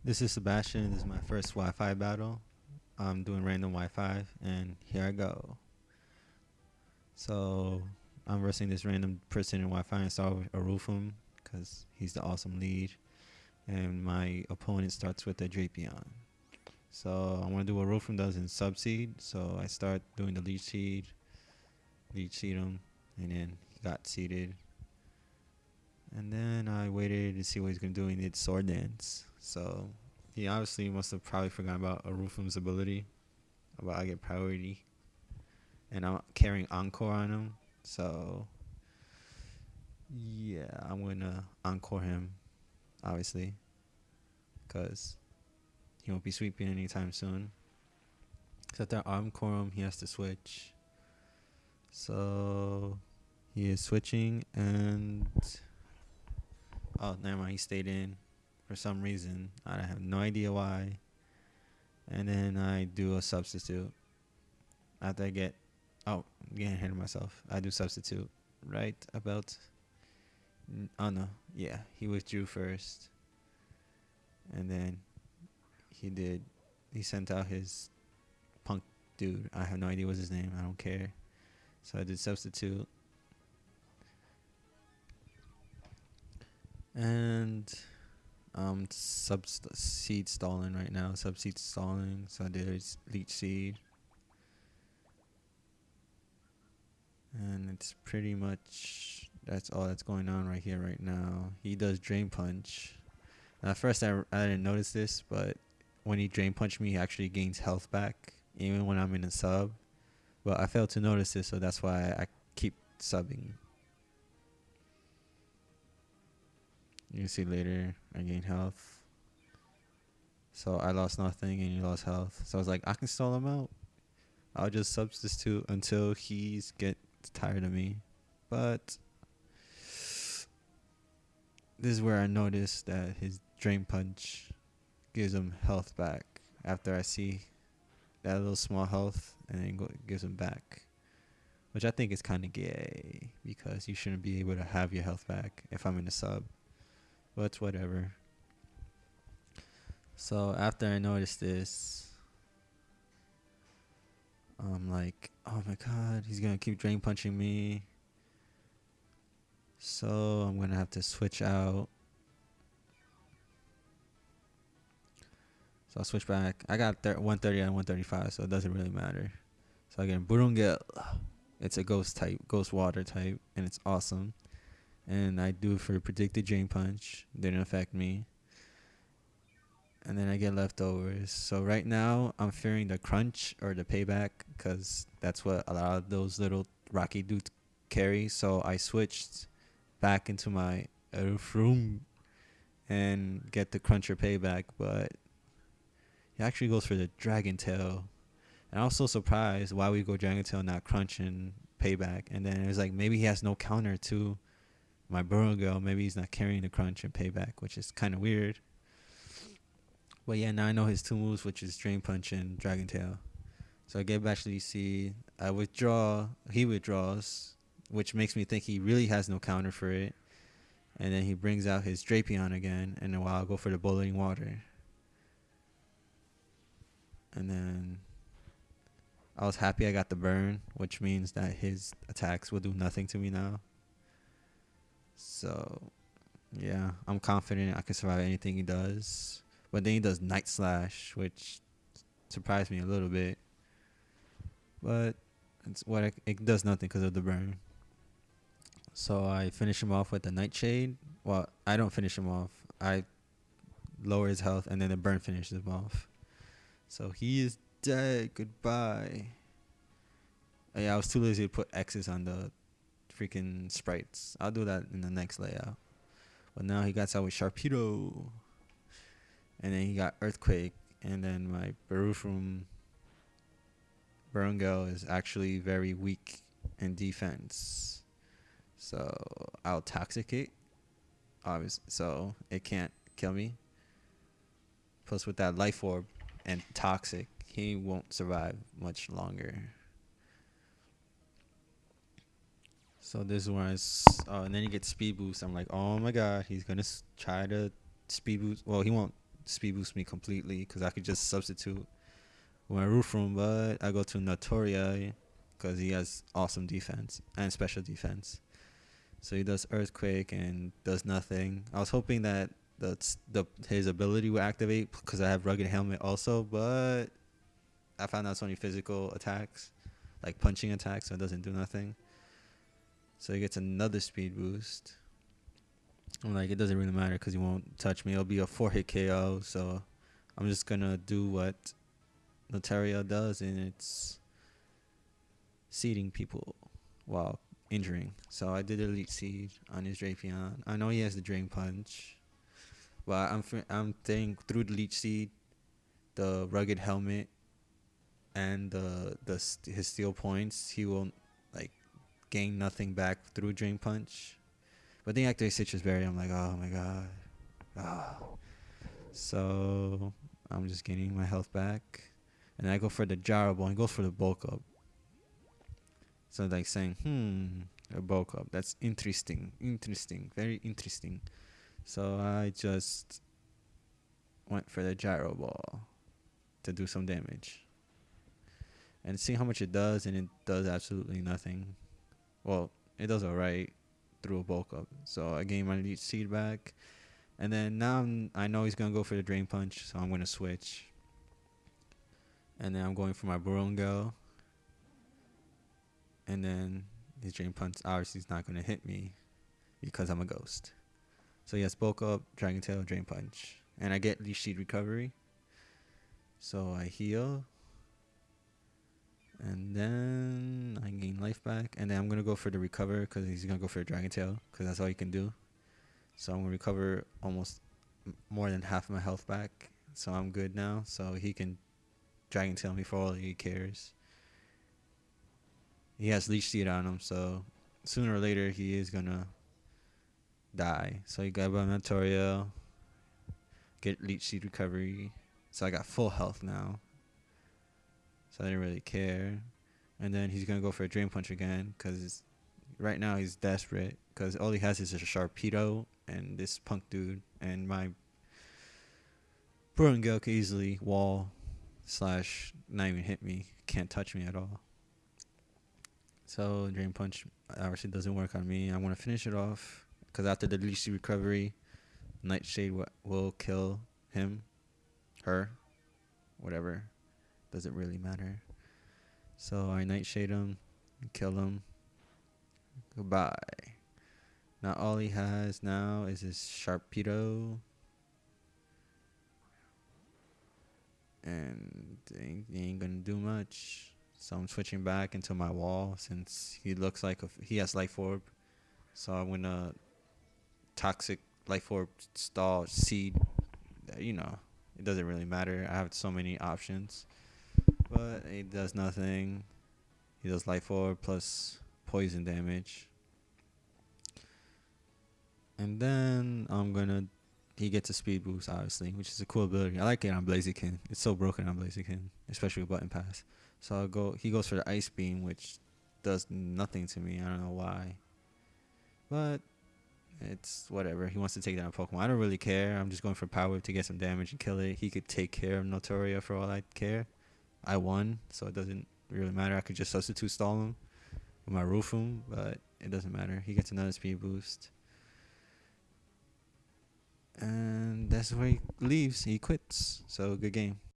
This is Sebastian. This is my first Wi-Fi battle. I'm doing random Wi-Fi, and here I go. So I'm versing this random person in Wi-Fi and start with Arufum because he's the awesome lead, and my opponent starts with a Drapion. So I want to do what Arufum does in Subseed. So I start doing the lead seed him, and then he got seeded. And then I waited to see what he's gonna do. He did Sword Dance. So he obviously must have probably forgotten about Arufum's ability, about I get priority, and I'm carrying Encore on him. So yeah, I'm gonna Encore him, obviously, because he won't be sweeping anytime soon. Except that Encore him, he has to switch. So he is switching, and oh, never mind. He stayed in for some reason. I have no idea why. And then I do a substitute. After I get, oh, I'm getting ahead of myself. I do substitute right about. Oh no, yeah, he withdrew first, and then he did. He sent out his punk dude. I have no idea what's his name. I don't care. So I did substitute, and seed stalling right now. Subseed stalling. So I did his leech seed, and it's pretty much that's all that's going on right here right now. He does drain punch. At first I didn't notice this, but when he drain punch me, he actually gains health back even when I'm in a sub. But I failed to notice this, so that's why I keep subbing. You can see later I gain health. So I lost nothing and he lost health. So I was like, I can stall him out. I'll just substitute until he's get tired of me. But this is where I noticed that his drain punch gives him health back after I see that little small health, and then gives him back, which I think is kind of gay because you shouldn't be able to have your health back if I'm in a sub. But it's whatever. So after I noticed this, I'm like, oh my god, he's gonna keep drain punching me. So I'm gonna have to switch out. So I'll switch back. I got 130 and 135, so it doesn't really matter. So I get Burungel. It's a ghost type, ghost water type, and it's awesome. And I do for predicted drain punch. Didn't affect me. And then I get leftovers. So right now I'm fearing the crunch or the payback because that's what a lot of those little rocky dudes carry. So I switched back into my room and get the crunch or payback, but he actually goes for the Dragon Tail. And I was so surprised why we go Dragon Tail, not crunch and payback. And then it was like maybe he has no counter to my Burrow Girl. Maybe he's not carrying the crunch and payback, which is kind of weird. But yeah, now I know his two moves, which is Drain Punch and Dragon Tail. So I get back to DC. I withdraw. He withdraws, which makes me think he really has no counter for it. And then he brings out his Drapion again. And then I'll go for the Boiling Water. And then I was happy I got the burn, which means that his attacks will do nothing to me now. So yeah, I'm confident I can survive anything he does. But then he does Night Slash, which surprised me a little bit. But it does nothing because of the burn. So I finish him off with the Nightshade. Well, I don't finish him off. I lower his health, and then the burn finishes him off. So he is dead. Goodbye. Oh, yeah, I was too lazy to put X's on the freaking sprites. I'll do that in the next layout. But now he got out with Sharpedo. And then he got Earthquake. And then my Barufum Burungel is actually very weak in defense. So I'll Toxicate. Obviously. So it can't kill me. Plus with that Life Orb and Toxic, he won't survive much longer. So this is where and then he gets Speed Boost. I'm like, oh my god, he's gonna try to Speed Boost. Well, he won't speed boost me completely because I could just substitute with my roof room, but I go to Notoria because he has awesome defense and special defense. So he does earthquake and does nothing. I was hoping that the his ability would activate because I have rugged helmet also, but I found out it's only physical attacks, like punching attacks, so it doesn't do nothing. So he gets another speed boost. I'm like, it doesn't really matter because he won't touch me. It'll be a 4-hit KO. So I'm just gonna do what Notaria does, and it's seeding people while injuring. So I did Elite Seed on his Drapion. I know he has the Drain Punch, but I'm thinking through the Leech Seed, the Rugged Helmet, and his Steel Points, he will like gain nothing back through Drain Punch. But then he activates Citrus Berry. I'm like, oh my god. Oh. So I'm just gaining my health back. And I go for the Gyro Ball and goes for the bulk up. So like saying, a bulk up. That's interesting. Interesting. Very interesting. So I just went for the Gyro Ball to do some damage. And see how much it does, and it does absolutely nothing. Well, it does alright through a bulk up. So I gain my Leech Seed back. And then now I know he's going to go for the Drain Punch, so I'm going to switch. And then I'm going for my Burungo. And then his Drain Punch obviously is not going to hit me because I'm a ghost. So he has bulk up, Dragon Tail, Drain Punch. And I get Leech Seed recovery. So I heal. And then I gain life back. And then I'm going to go for the recover because he's going to go for a Dragon Tail because that's all he can do. So I'm going to recover almost more than half my health back. So I'm good now. So he can Dragon Tail me for all he cares. He has Leech Seed on him. So sooner or later he is going to die. So you got Notoria, get Leech Seed recovery. So I got full health now. So I didn't really care. And then he's going to go for a Drain Punch again because right now he's desperate because all he has is a Sharpedo and this punk dude. And my Burungo can easily wall / not even hit me. Can't touch me at all. So Drain Punch obviously doesn't work on me. I want to finish it off because after the Leech Seed recovery, Nightshade will kill him, her, whatever. Doesn't really matter. So I Nightshade him, kill him. Goodbye. Now all he has now is his Sharpedo. And he ain't gonna do much. So I'm switching back into my wall since he looks like he has Life Orb. So I'm gonna Toxic Life Orb stall Seed. You know, it doesn't really matter. I have so many options. But it does nothing. He does Life Orb plus poison damage. And then he gets a speed boost, obviously, which is a cool ability. I like it on Blaziken. It's so broken on Blaziken, especially with Button Pass. So he goes for the Ice Beam, which does nothing to me. I don't know why. But it's whatever. He wants to take down a Pokemon. I don't really care. I'm just going for Power Whip to get some damage and kill it. He could take care of Notoria for all I care. I won, so it doesn't really matter. I could just substitute stall him with my Roofum, but it doesn't matter. He gets another speed boost. And that's where he leaves. He quits. So good game.